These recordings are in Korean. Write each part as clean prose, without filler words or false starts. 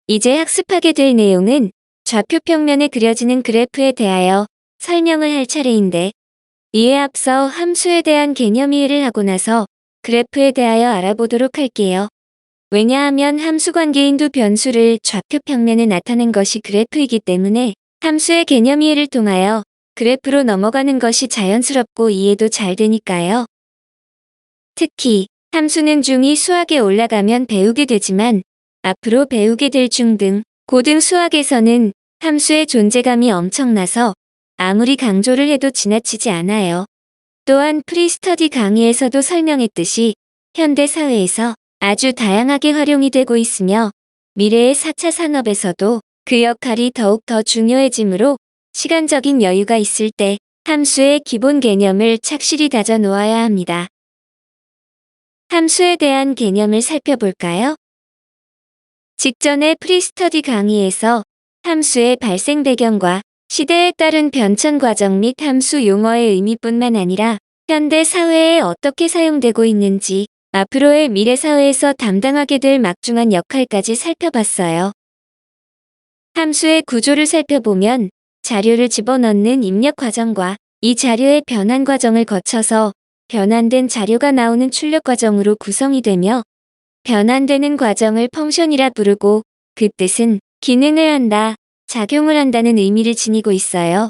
이제 학습하게 될 내용은 좌표 평면에 그려지는 그래프에 대하여 설명을 할 차례인데, 이에 앞서 함수에 대한 개념 이해를 하고 나서 그래프에 대하여 알아보도록 할게요. 왜냐하면 함수 관계인 두 변수를 좌표 평면에 나타낸 것이 그래프이기 때문에 함수의 개념 이해를 통하여 그래프로 넘어가는 것이 자연스럽고 이해도 잘 되니까요. 특히 함수는 중2 수학에 올라가면 배우게 되지만 앞으로 배우게 될 중등, 고등 수학에서는 함수의 존재감이 엄청나서 아무리 강조를 해도 지나치지 않아요. 또한 프리스터디 강의에서도 설명했듯이 현대 사회에서 아주 다양하게 활용이 되고 있으며 미래의 4차 산업에서도 그 역할이 더욱 더 중요해지므로 시간적인 여유가 있을 때 함수의 기본 개념을 착실히 다져 놓아야 합니다. 함수에 대한 개념을 살펴볼까요? 직전의 프리스터디 강의에서 함수의 발생 배경과 시대에 따른 변천 과정 및 함수 용어의 의미뿐만 아니라 현대 사회에 어떻게 사용되고 있는지, 앞으로의 미래 사회에서 담당하게 될 막중한 역할까지 살펴봤어요. 함수의 구조를 살펴보면 자료를 집어넣는 입력 과정과 이 자료의 변환 과정을 거쳐서 변환된 자료가 나오는 출력 과정으로 구성이 되며, 변환되는 과정을 펑션이라 부르고 그 뜻은 기능을 한다, 작용을 한다는 의미를 지니고 있어요.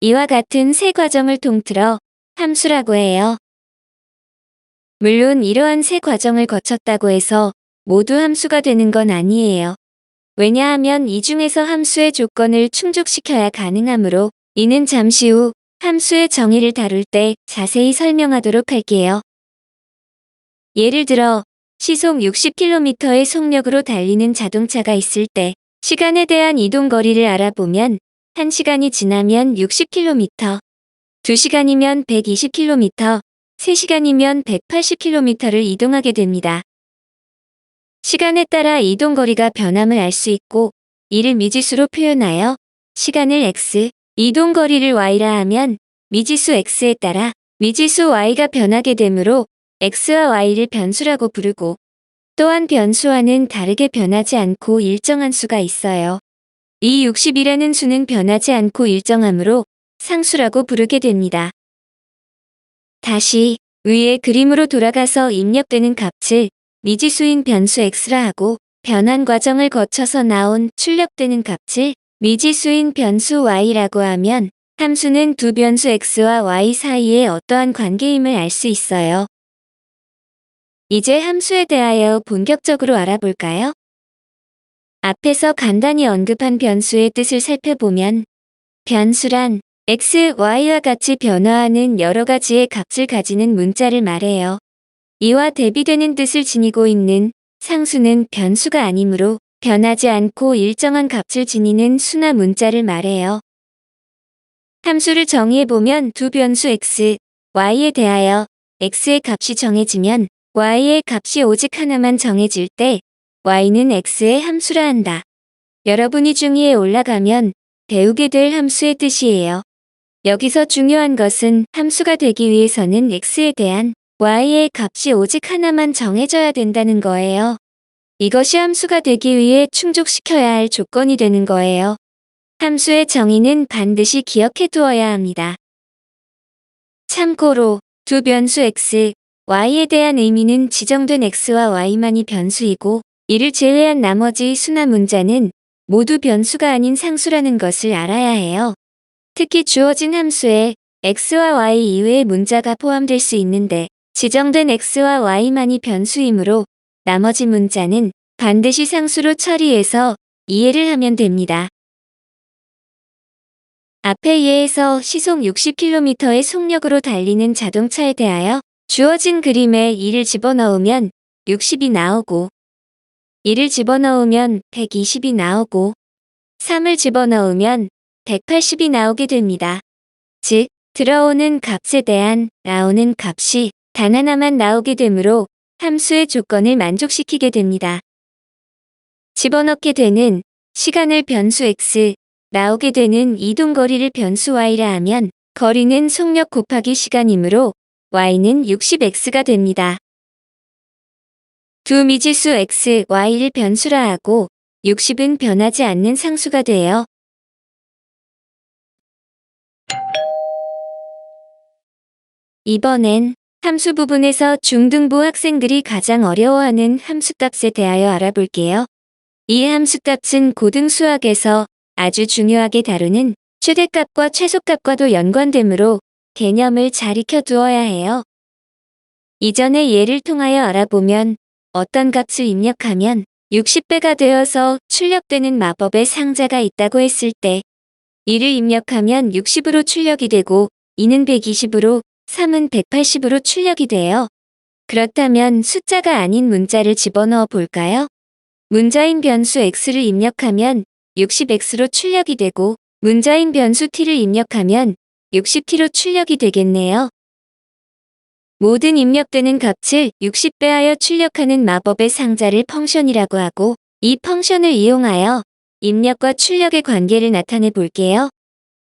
이와 같은 세 과정을 통틀어 함수라고 해요. 물론 이러한 세 과정을 거쳤다고 해서 모두 함수가 되는 건 아니에요. 왜냐하면 이 중에서 함수의 조건을 충족시켜야 가능하므로 이는 잠시 후 함수의 정의를 다룰 때 자세히 설명하도록 할게요. 예를 들어 시속 60km의 속력으로 달리는 자동차가 있을 때 시간에 대한 이동 거리를 알아보면 1시간이 지나면 60km, 2시간이면 120km, 3시간이면 180km를 이동하게 됩니다. 시간에 따라 이동 거리가 변함을 알 수 있고 이를 미지수로 표현하여 시간을 x, 이동 거리를 y라 하면 미지수 x에 따라 미지수 y가 변하게 되므로 x와 y를 변수라고 부르고, 또한 변수와는 다르게 변하지 않고 일정한 수가 있어요. 이 60이라는 수는 변하지 않고 일정하므로 상수라고 부르게 됩니다. 다시 위의 그림으로 돌아가서 입력되는 값을 미지수인 변수 x라 하고, 변환 과정을 거쳐서 나온 출력되는 값을 미지수인 변수 y라고 하면 함수는 두 변수 x와 y 사이에 어떠한 관계임을 알 수 있어요. 이제 함수에 대하여 본격적으로 알아볼까요? 앞에서 간단히 언급한 변수의 뜻을 살펴보면 변수란 x, y와 같이 변화하는 여러 가지의 값을 가지는 문자를 말해요. 이와 대비되는 뜻을 지니고 있는 상수는 변수가 아니므로 변하지 않고 일정한 값을 지니는 수나 문자를 말해요. 함수를 정의해보면 두 변수 x, y에 대하여 x의 값이 정해지면 y의 값이 오직 하나만 정해질 때 y는 x의 함수라 한다. 여러분이 중2에 올라가면 배우게 될 함수의 뜻이에요. 여기서 중요한 것은 함수가 되기 위해서는 x에 대한 y의 값이 오직 하나만 정해져야 된다는 거예요. 이것이 함수가 되기 위해 충족시켜야 할 조건이 되는 거예요. 함수의 정의는 반드시 기억해 두어야 합니다. 참고로 두 변수 x, y에 대한 의미는 지정된 x와 y만이 변수이고 이를 제외한 나머지 수나 문자는 모두 변수가 아닌 상수라는 것을 알아야 해요. 특히 주어진 함수에 x와 y 이외의 문자가 포함될 수 있는데 지정된 x와 y만이 변수이므로 나머지 문자는 반드시 상수로 처리해서 이해를 하면 됩니다. 앞의 예에서 시속 60km의 속력으로 달리는 자동차에 대하여 주어진 그림에 2를 집어넣으면 60이 나오고, 1을 집어넣으면 120이 나오고, 3을 집어넣으면 180이 나오게 됩니다. 즉, 들어오는 값에 대한 나오는 값이 단 하나만 나오게 되므로 함수의 조건을 만족시키게 됩니다. 집어넣게 되는 시간을 변수 x, 나오게 되는 이동거리를 변수 y라 하면 거리는 속력 곱하기 시간이므로 y는 60x가 됩니다. 두 미지수 x, y를 변수라 하고 60은 변하지 않는 상수가 돼요. 이번엔 함수 부분에서 중등부 학생들이 가장 어려워하는 함수값에 대하여 알아볼게요. 이 함수값은 고등 수학에서 아주 중요하게 다루는 최대값과 최소값과도 연관되므로 개념을 잘 익혀두어야 해요. 이전의 예를 통하여 알아보면 어떤 값을 입력하면 60배가 되어서 출력되는 마법의 상자가 있다고 했을 때 1을 입력하면 60으로 출력이 되고 2는 120으로 3은 180으로 출력이 돼요. 그렇다면 숫자가 아닌 문자를 집어넣어 볼까요? 문자인 변수 x를 입력하면 60x로 출력이 되고 문자인 변수 t를 입력하면 60t로 출력이 되겠네요. 모든 입력되는 값을 60배하여 출력하는 마법의 상자를 펑션이라고 하고 이 펑션을 이용하여 입력과 출력의 관계를 나타내 볼게요.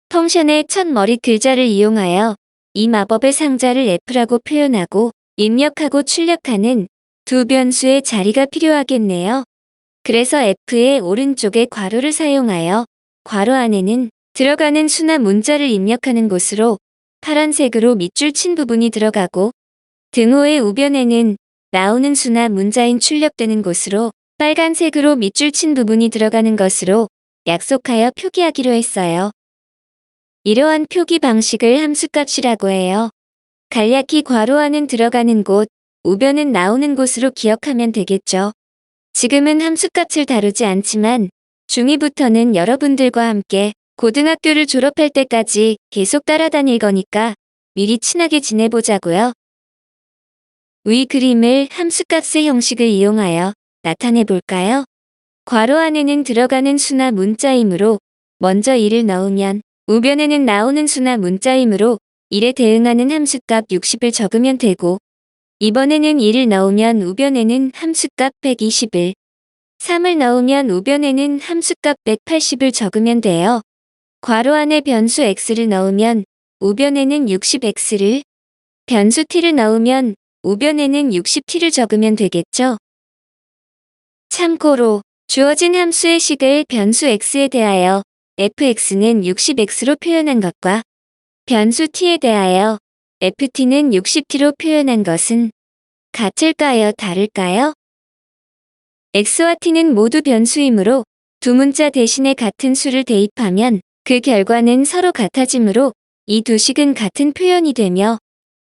펑션의 첫 머리 글자를 이용하여 이 마법의 상자를 f라고 표현하고 입력하고 출력하는 두 변수의 자리가 필요하겠네요. 그래서 f의 오른쪽에 괄호를 사용하여 괄호 안에는 들어가는 수나 문자를 입력하는 곳으로 파란색으로 밑줄 친 부분이 들어가고 등호의 우변에는 나오는 수나 문자인 출력되는 곳으로 빨간색으로 밑줄 친 부분이 들어가는 것으로 약속하여 표기하기로 했어요. 이러한 표기 방식을 함수값이라고 해요. 간략히 괄호 안은 들어가는 곳, 우변은 나오는 곳으로 기억하면 되겠죠. 지금은 함수값을 다루지 않지만 중2부터는 여러분들과 함께 고등학교를 졸업할 때까지 계속 따라다닐 거니까 미리 친하게 지내보자고요. 위 그림을 함수값의 형식을 이용하여 나타내 볼까요? 괄호 안에는 들어가는 수나 문자이므로 먼저 1을 넣으면 우변에는 나오는 수나 문자이므로 1에 대응하는 함수값 60을 적으면 되고 이번에는 2를 넣으면 우변에는 함수값 120을 3을 넣으면 우변에는 함수값 180을 적으면 돼요. 괄호 안에 변수 x를 넣으면 우변에는 60x를 변수 t를 넣으면 우변에는 60t를 적으면 되겠죠. 참고로 주어진 함수의 식을 변수 x에 대하여 fx는 60x로 표현한 것과 변수 t에 대하여 ft는 60t로 표현한 것은 같을까요? 다를까요? x와 t는 모두 변수이므로 두 문자 대신에 같은 수를 대입하면 그 결과는 서로 같아지므로 이 두 식은 같은 표현이 되며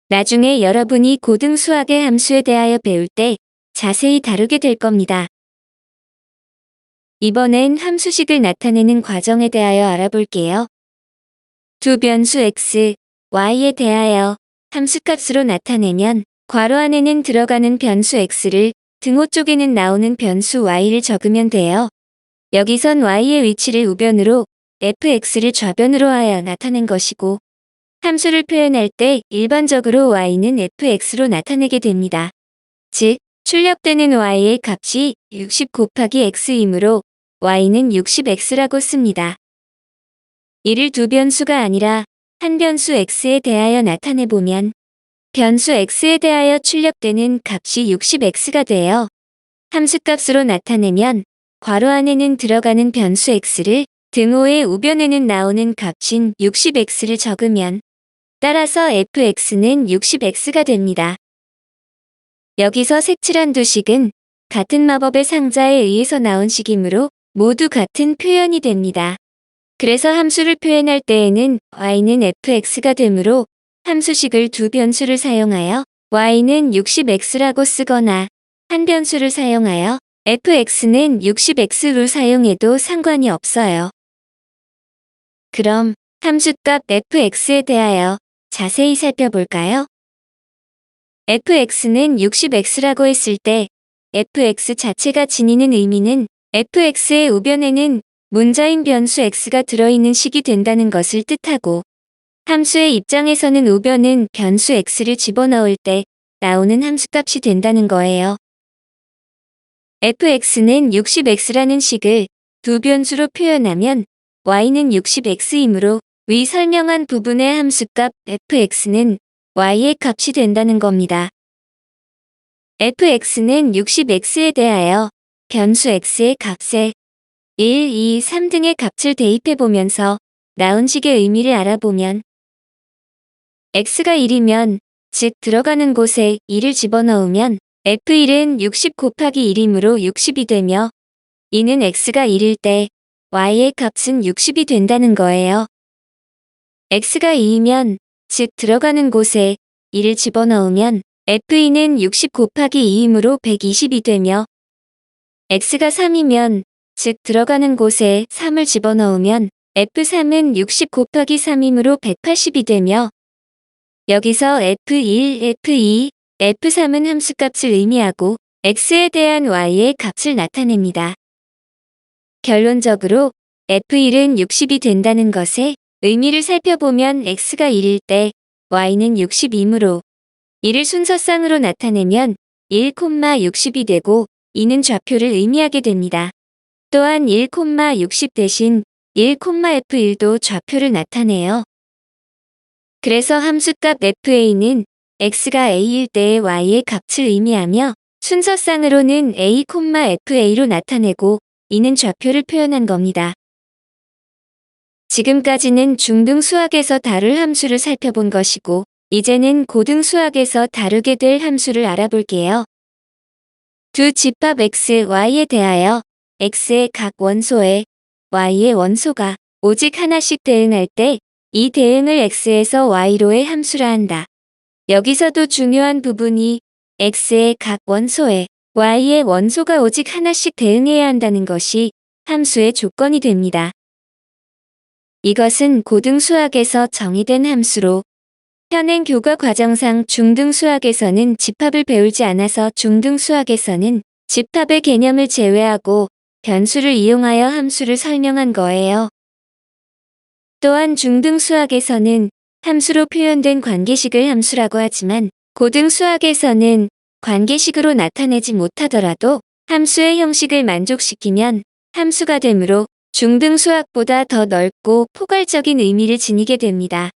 나중에 여러분이 고등 수학의 함수에 대하여 배울 때 자세히 다루게 될 겁니다. 이번엔 함수식을 나타내는 과정에 대하여 알아볼게요. 두 변수 x, y에 대하여 함수값으로 나타내면 괄호 안에는 들어가는 변수 x를 등호 쪽에는 나오는 변수 y를 적으면 돼요. 여기선 y의 위치를 우변으로 fx를 좌변으로 하여 나타낸 것이고 함수를 표현할 때 일반적으로 y는 fx로 나타내게 됩니다. 즉, 출력되는 y의 값이 60 곱하기 x이므로 y는 60x라고 씁니다. 이를 두 변수가 아니라 한 변수 x에 대하여 나타내보면 변수 x에 대하여 출력되는 값이 60x가 돼요. 함수값으로 나타내면 괄호 안에는 들어가는 변수 x를 등호의 우변에는 나오는 값인 60x를 적으면 따라서 fx는 60x가 됩니다. 여기서 색칠한 두 식은 같은 마법의 상자에 의해서 나온 식이므로 모두 같은 표현이 됩니다. 그래서 함수를 표현할 때에는 y는 fx가 되므로 함수식을 두 변수를 사용하여 y는 60x라고 쓰거나 한 변수를 사용하여 fx는 60x로 사용해도 상관이 없어요. 그럼 함수값 fx에 대하여 자세히 살펴볼까요? fx는 60x라고 했을 때 fx 자체가 지니는 의미는 fx의 우변에는 문자인 변수 x가 들어있는 식이 된다는 것을 뜻하고 함수의 입장에서는 우변은 변수 x를 집어넣을 때 나오는 함수값이 된다는 거예요. fx는 60x라는 식을 두 변수로 표현하면 y는 60x이므로 위 설명한 부분의 함수값 fx는 y의 값이 된다는 겁니다. fx는 60x에 대하여 변수 x의 값에 1, 2, 3 등의 값을 대입해보면서 나온 식의 의미를 알아보면 x가 1이면 즉 들어가는 곳에 2를 집어넣으면 f1은 60 곱하기 1이므로 60이 되며 이는 x가 1일 때 y의 값은 60이 된다는 거예요. x가 2이면 즉 들어가는 곳에 2를 집어넣으면 f2는 60 곱하기 2이므로 120이 되며 x가 3이면 즉 들어가는 곳에 3을 집어넣으면 f3은 60 곱하기 3이므로 180이 되며 여기서 f1, f2, f3은 함수값을 의미하고 x에 대한 y의 값을 나타냅니다. 결론적으로 f1은 60이 된다는 것에 의미를 살펴보면 x가 1일 때 y는 60이므로 이를 순서상으로 나타내면 1,60이 되고 이는 좌표를 의미하게 됩니다. 또한 1,60 대신 1,f1도 좌표를 나타내요. 그래서 함수값 fa는 x가 a일 때의 y의 값을 의미하며 순서상으로는 a,fa로 나타내고 이는 좌표를 표현한 겁니다. 지금까지는 중등 수학에서 다룰 함수를 살펴본 것이고 이제는 고등 수학에서 다루게 될 함수를 알아볼게요. 두 집합 x, y에 대하여 x의 각 원소에 y의 원소가 오직 하나씩 대응할 때 이 대응을 x에서 y로의 함수라 한다. 여기서도 중요한 부분이 x의 각 원소에 y의 원소가 오직 하나씩 대응해야 한다는 것이 함수의 조건이 됩니다. 이것은 고등 수학에서 정의된 함수로 현행 교과 과정상 중등 수학에서는 집합을 배우지 않아서 중등 수학에서는 집합의 개념을 제외하고 변수를 이용하여 함수를 설명한 거예요. 또한 중등 수학에서는 함수로 표현된 관계식을 함수라고 하지만 고등 수학에서는 관계식으로 나타내지 못하더라도 함수의 형식을 만족시키면 함수가 되므로 중등 수학보다 더 넓고 포괄적인 의미를 지니게 됩니다.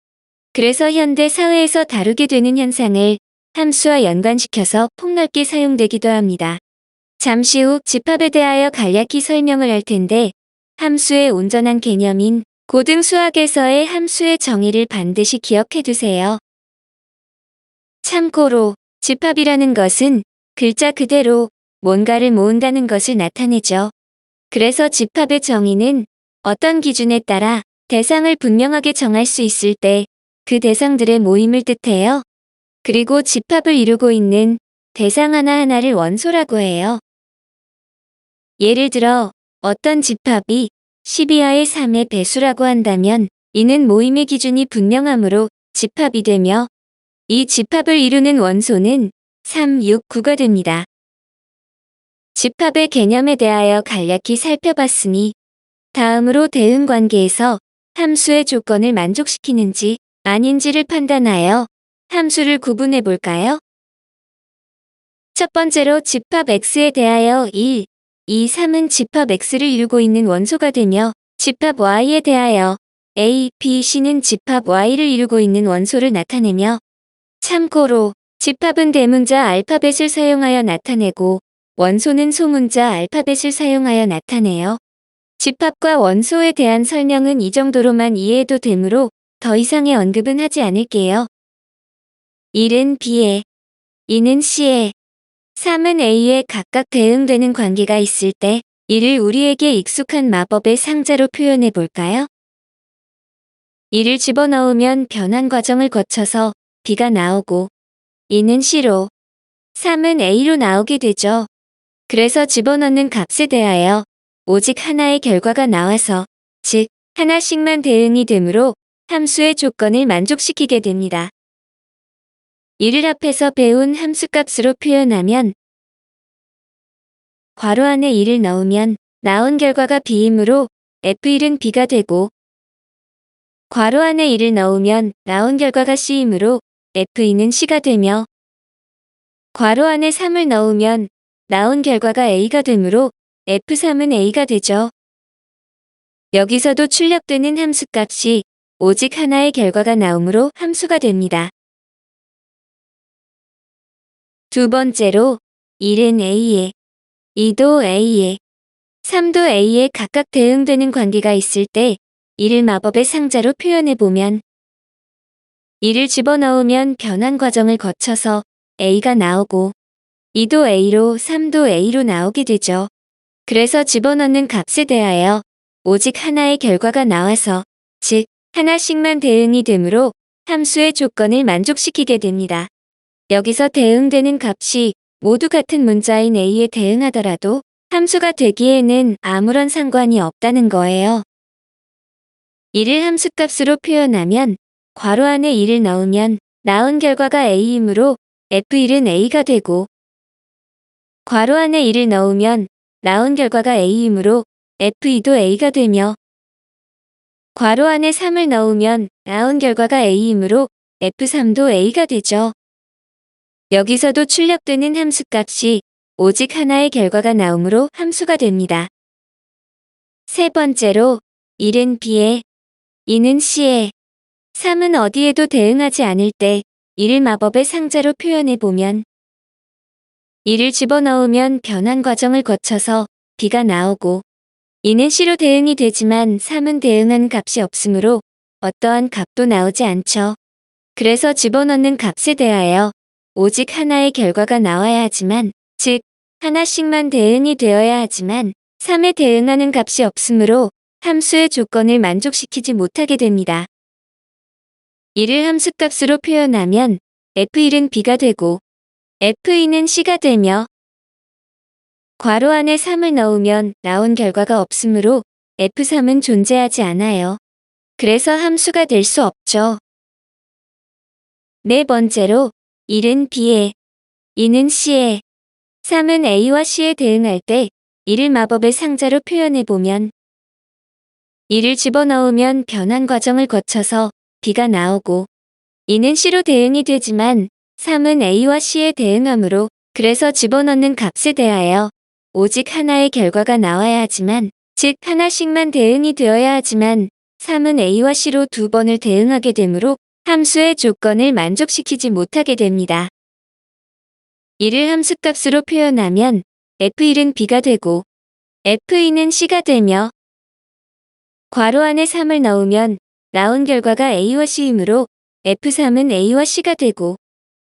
그래서 현대 사회에서 다루게 되는 현상을 함수와 연관시켜서 폭넓게 사용되기도 합니다. 잠시 후 집합에 대하여 간략히 설명을 할 텐데 함수의 온전한 개념인 고등 수학에서의 함수의 정의를 반드시 기억해 두세요. 참고로 집합이라는 것은 글자 그대로 뭔가를 모은다는 것을 나타내죠. 그래서 집합의 정의는 어떤 기준에 따라 대상을 분명하게 정할 수 있을 때 그 대상들의 모임을 뜻해요. 그리고 집합을 이루고 있는 대상 하나하나를 원소라고 해요. 예를 들어 어떤 집합이 12하의 3의 배수라고 한다면 이는 모임의 기준이 분명하므로 집합이 되며 이 집합을 이루는 원소는 3, 6, 9가 됩니다. 집합의 개념에 대하여 간략히 살펴봤으니 다음으로 대응 관계에서 함수의 조건을 만족시키는지 아닌지를 판단하여 함수를 구분해 볼까요? 첫 번째로 집합 x에 대하여 1, 2, 3은 집합 x를 이루고 있는 원소가 되며 집합 y에 대하여 a, b, c는 집합 y를 이루고 있는 원소를 나타내며 참고로 집합은 대문자 알파벳을 사용하여 나타내고 원소는 소문자 알파벳을 사용하여 나타내요. 집합과 원소에 대한 설명은 이 정도로만 이해해도 되므로 더 이상의 언급은 하지 않을게요. 1은 b에, 2는 c에, 3은 a에 각각 대응되는 관계가 있을 때 이를 우리에게 익숙한 마법의 상자로 표현해 볼까요? 2를 집어넣으면 변환 과정을 거쳐서 b가 나오고 2는 c로, 3은 a로 나오게 되죠. 그래서 집어넣는 값에 대하여 오직 하나의 결과가 나와서 즉 하나씩만 대응이 되므로 함수의 조건을 만족시키게 됩니다. 이를 앞에서 배운 함수값으로 표현하면 괄호 안에 1을 넣으면 나온 결과가 b이므로 f1은 b가 되고 괄호 안에 1을 넣으면 나온 결과가 c이므로 f2는 c가 되며 괄호 안에 3을 넣으면 나온 결과가 a가 되므로 f3은 a가 되죠. 여기서도 출력되는 함수값이 오직 하나의 결과가 나오므로 함수가 됩니다. 두 번째로 1은 a에, 2도 a에, 3도 A에 각각 대응되는 관계가 있을 때 이를 마법의 상자로 표현해보면 2를 집어넣으면 변환 과정을 거쳐서 A가 나오고 2도 A로 3도 A로 나오게 되죠. 그래서 집어넣는 값에 대하여 오직 하나의 결과가 나와서 즉 하나씩만 대응이 되므로 함수의 조건을 만족시키게 됩니다. 여기서 대응되는 값이 모두 같은 문자인 A에 대응하더라도 함수가 되기에는 아무런 상관이 없다는 거예요. 이를 함수값으로 표현하면 괄호 안에 2를 넣으면 나온 결과가 A이므로 F1은 A가 되고 괄호 안에 2를 넣으면 나온 결과가 A이므로 F2도 A가 되며 괄호 안에 3을 넣으면 나온 결과가 A이므로 F3도 A가 되죠. 여기서도 출력되는 함수값이 오직 하나의 결과가 나오므로 함수가 됩니다. 세 번째로 1은 B에, 2는 C에, 3은 어디에도 대응하지 않을 때 1을 마법의 상자로 표현해보면 2를 집어넣으면 변환 과정을 거쳐서 B가 나오고 2는 C로 대응이 되지만 3은 대응한 값이 없으므로 어떠한 값도 나오지 않죠. 그래서 집어넣는 값에 대하여 오직 하나의 결과가 나와야 하지만 즉 하나씩만 대응이 되어야 하지만 3에 대응하는 값이 없으므로 함수의 조건을 만족시키지 못하게 됩니다. 이를 함수값으로 표현하면 F1은 B가 되고 F2는 C가 되며 괄호 안에 3을 넣으면 나온 결과가 없으므로 F3은 존재하지 않아요. 그래서 함수가 될 수 없죠. 네 번째로 1은 B에, 2는 C에, 3은 A와 C에 대응할 때 1을 마법의 상자로 표현해보면 1을 집어넣으면 변환 과정을 거쳐서 B가 나오고 2는 C로 대응이 되지만 3은 A와 C에 대응하므로 그래서 집어넣는 값에 대하여 오직 하나의 결과가 나와야 하지만 즉 하나씩만 대응이 되어야 하지만 3은 A와 C로 두 번을 대응하게 되므로 함수의 조건을 만족시키지 못하게 됩니다. 이를 함수값으로 표현하면 F1은 B가 되고 F2는 C가 되며 괄호 안에 3을 넣으면 나온 결과가 A와 C이므로 F3은 A와 C가 되고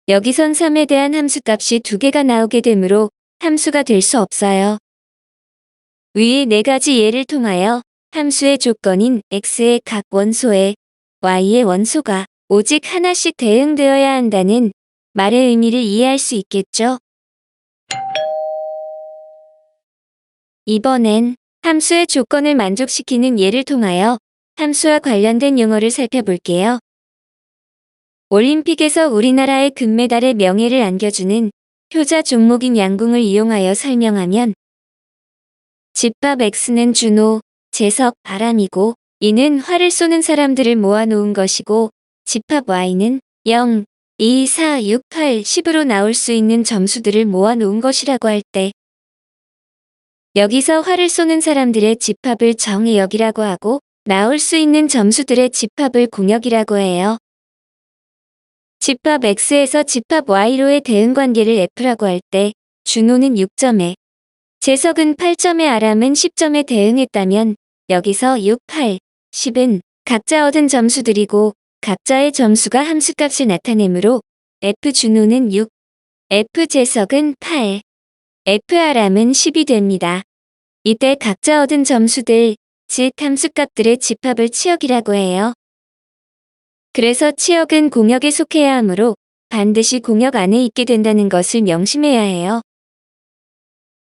여기선 3에 대한 함수값이 두 개가 나오게 되므로 함수가 될 수 없어요. 위의 네 가지 예를 통하여 함수의 조건인 x의 각 원소에 y의 원소가 오직 하나씩 대응되어야 한다는 말의 의미를 이해할 수 있겠죠? 이번엔 함수의 조건을 만족시키는 예를 통하여 함수와 관련된 용어를 살펴볼게요. 올림픽에서 우리나라의 금메달에 명예를 안겨주는 효자 종목인 양궁을 이용하여 설명하면 집합 X는 준호, 재석, 바람이고 이는 활을 쏘는 사람들을 모아놓은 것이고 집합 Y는 0, 2, 4, 6, 8, 10으로 나올 수 있는 점수들을 모아놓은 것이라고 할 때 여기서 활을 쏘는 사람들의 집합을 정의역이라고 하고 나올 수 있는 점수들의 집합을 공역이라고 해요. 집합 X에서 집합 Y로의 대응관계를 F라고 할 때 준호는 6점에 재석은 8점에 아람은 10점에 대응했다면 여기서 6, 8, 10은 각자 얻은 점수들이고 각자의 점수가 함수값을 나타내므로 F 준호는 6, F 재석은 8, F 아람은 10이 됩니다. 이때 각자 얻은 점수들, 즉 함수값들의 집합을 치역이라고 해요. 그래서 치역은 공역에 속해야 하므로 반드시 공역 안에 있게 된다는 것을 명심해야 해요.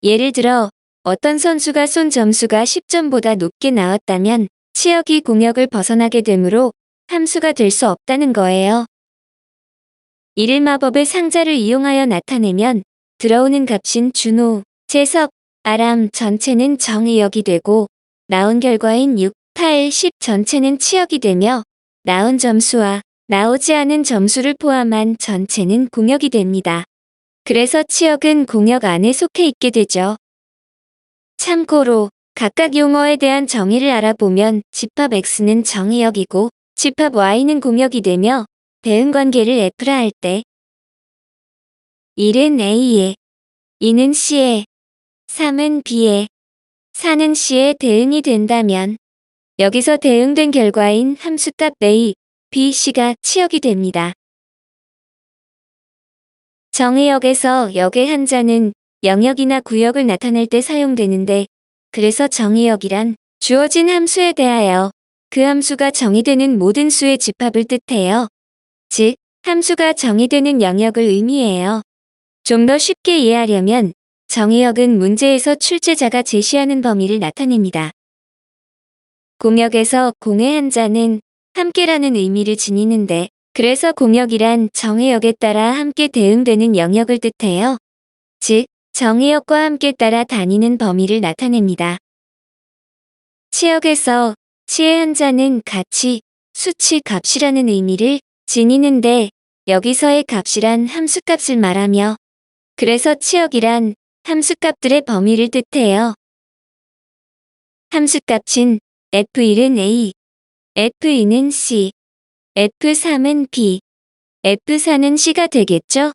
예를 들어 어떤 선수가 쏜 점수가 10점보다 높게 나왔다면 치역이 공역을 벗어나게 되므로 함수가 될 수 없다는 거예요. 이를 마법의 상자를 이용하여 나타내면 들어오는 값인 준호, 재석, 아람 전체는 정의역이 되고 나온 결과인 6, 8, 10 전체는 치역이 되며 나온 점수와 나오지 않은 점수를 포함한 전체는 공역이 됩니다. 그래서 치역은 공역 안에 속해 있게 되죠. 참고로 각각 용어에 대한 정의를 알아보면 집합 X는 정의역이고 집합 Y는 공역이 되며 대응관계를 F라 할 때 1은 A에, 2는 C에, 3은 B에, 4는 C에 대응이 된다면 여기서 대응된 결과인 함수값 A, B, C가 치역이 됩니다. 정의역에서 역의 한자는 영역이나 구역을 나타낼 때 사용되는데 그래서 정의역이란 주어진 함수에 대하여 그 함수가 정의되는 모든 수의 집합을 뜻해요. 즉, 함수가 정의되는 영역을 의미해요. 좀 더 쉽게 이해하려면 정의역은 문제에서 출제자가 제시하는 범위를 나타냅니다. 공역에서 공의 한자는 함께라는 의미를 지니는데 그래서 공역이란 정의역에 따라 함께 대응되는 영역을 뜻해요. 즉, 정의역과 함께 따라 다니는 범위를 나타냅니다. 치역에서 치의 한자는 가치, 수치, 값이라는 의미를 지니는데 여기서의 값이란 함수값을 말하며 그래서 치역이란 함수값들의 범위를 뜻해요. 함수값은 F1은 A, F2는 C, F3은 B, F4는 C가 되겠죠?